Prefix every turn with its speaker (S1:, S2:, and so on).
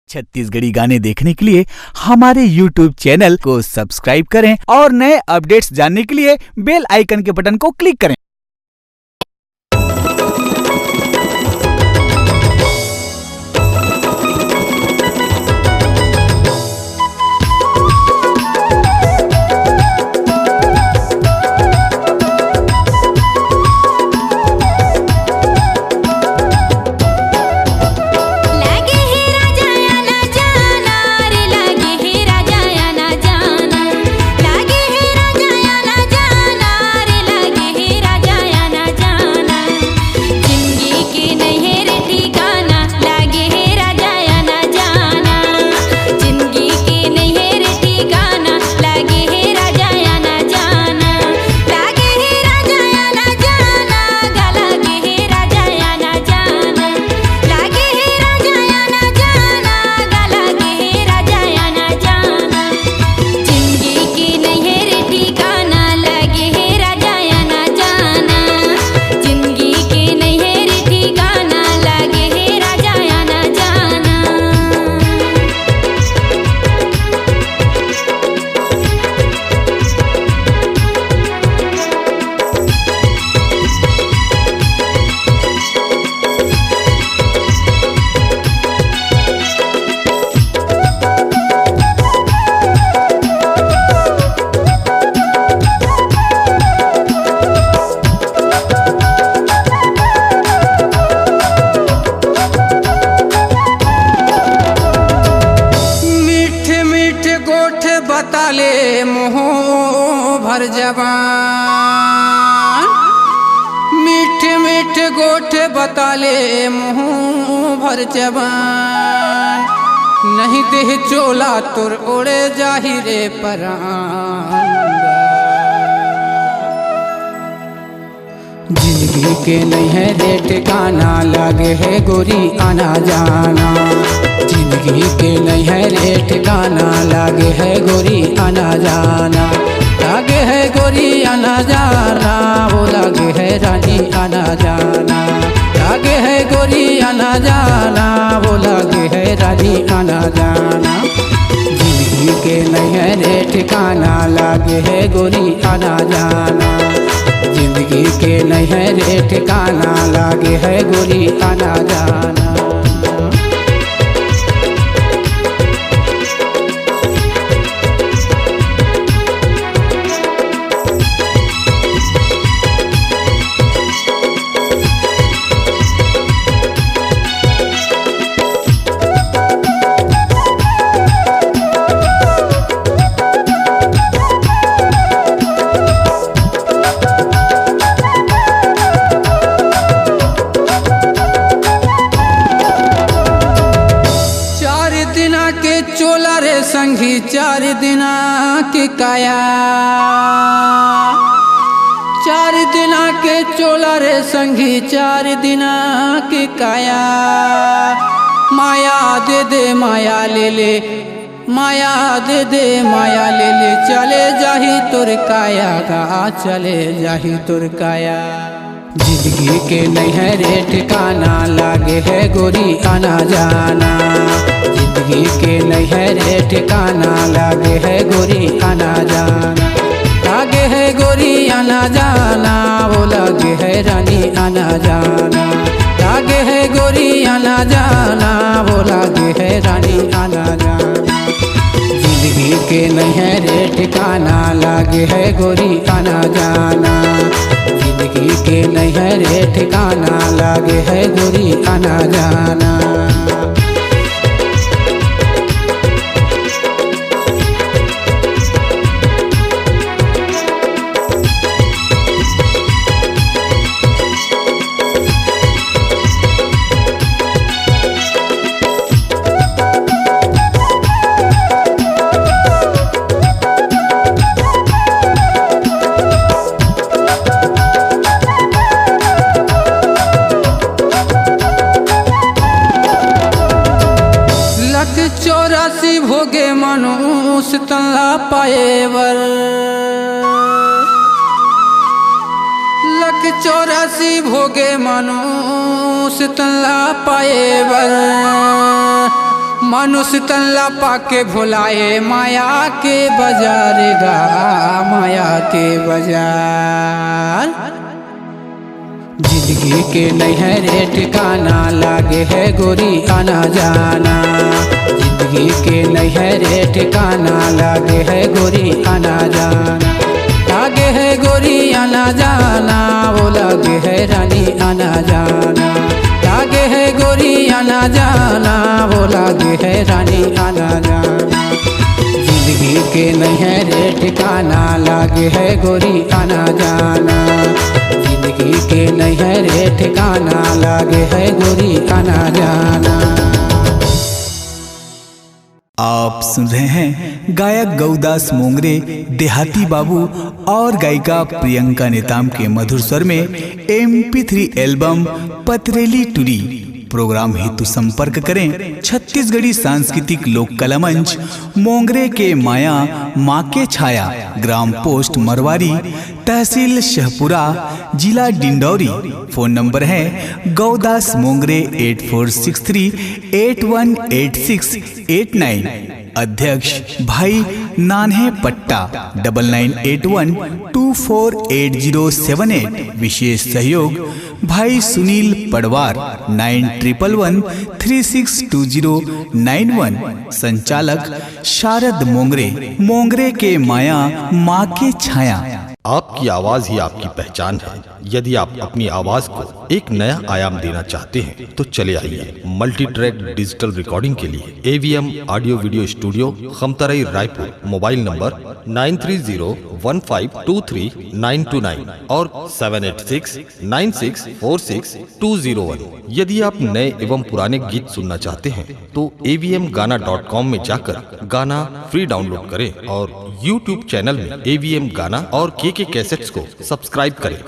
S1: छत्तीसगढ़ी गाने देखने के लिए हमारे YouTube चैनल को सब्सक्राइब करें और नए अपडेट्स जानने के लिए बेल आइकन के बटन को क्लिक करें।
S2: बताले मुँह भर जबान, मीठ मीठ गोठ बताले मुँह भर जबान, नहीं देह चोला तुर उड़े जाहि रे परान। जिंदगी के नहीं है रे ठिकाना, लागे है गोरी आना जाना। जिंदगी के नहीं है रे ठिकाना, लागे है गोरी आना जाना। लागे है गोरी आना जाना, वो लागे है रानी आना जाना। लागे है गोरी आना जाना, वो लागे है रानी आना जाना। जिंदगी के नहीं है रे ठिकाना, लागे है गोरी आना जाना। जिंदगी के नहीं है रे ठिकाना, लागे है गोरी आना जाना। चोला रे संगी चार दिना की काया, चार दिना के चोला रे संगी चार दिना की काया। माया दे दे माया ले ले, माया दे दे माया ले ले, चले जाही तुर काया का, चले जाही तुर काया। जिंदगी के नहीं है रे ठिकाना, लागे है गोरी आना जाना। जिंदगी के नहीं है रे ठिकाना, लागे है गोरी आना जाना। लागे है गोरी आना जाना, वो लागे है रानी आना जाना। लागे है गोरी आना जाना, वो लागे है रानी आना जाना। जिंदगी के नहीं है रे ठिकाना, लागे है गोरी आना जाना। जिंदगी के नहीं है रे ठिकाना, लागे है गोरी आना जाना। चौरासी भोगे मनुष तल्ला पाएवर, लख 84 भोगे मनुष तल्ला पाएवर। मनुष्य तन पाके भुलाए माया के बाजार गा, माया के बाजार। जिंदगी के नहीं है रे ठिकाना, लागे है गोरी आना जाना। जिंदगी के नहीं है रे ठिकाना, लागे है गोरी आना जाना। लागे है गोरी आना जाना, वो लागे है रानी आना जाना। लागे है गोरी आना जाना, वो लागे है रानी आना जाना। जिंदगी के नहीं है रे ठिकाना, लागे है गोरी आना जाना। जिंदगी के नहीं है रे ठिकाना, लागे है गोरी आना जाना।
S1: आप सुन रहे हैं गायक गौदास मोंगरे, देहाती बाबू और गायिका प्रियंका नेताम के मधुर स्वर में MP3 एल्बम पथरेली टुरी। प्रोग्राम हेतु संपर्क करें छत्तीसगढ़ी सांस्कृतिक लोक कला मंच, मोंगरे के माया माँ के छाया, ग्राम पोस्ट मरवारी, तहसील शहपुरा, जिला डिंडौरी। फोन नंबर है गौदास मोंगरे 8463818689। अध्यक्ष भाई नान्हे पट्टा 9981248078। विशेष सहयोग भाई सुनील पडवार 9111362091। संचालक शारद मोंगरे, मोंगरे के माया माँ के छाया।
S3: आपकी आवाज ही आपकी पहचान है। यदि आप अपनी आवाज को एक नया आयाम देना चाहते हैं तो चले आइए मल्टी ट्रैक डिजिटल रिकॉर्डिंग के लिए AVM audio video studio, Khamtarai, Raipur. Mobile number 9301523929 और 7869646201। यदि आप नए एवं पुराने गीत सुनना चाहते हैं तो avmgana.com में जाकर गाना फ्री डाउनलोड करें और YouTube चैनल में AVM गाना और KK कैसेट्स को सब्सक्राइब करें।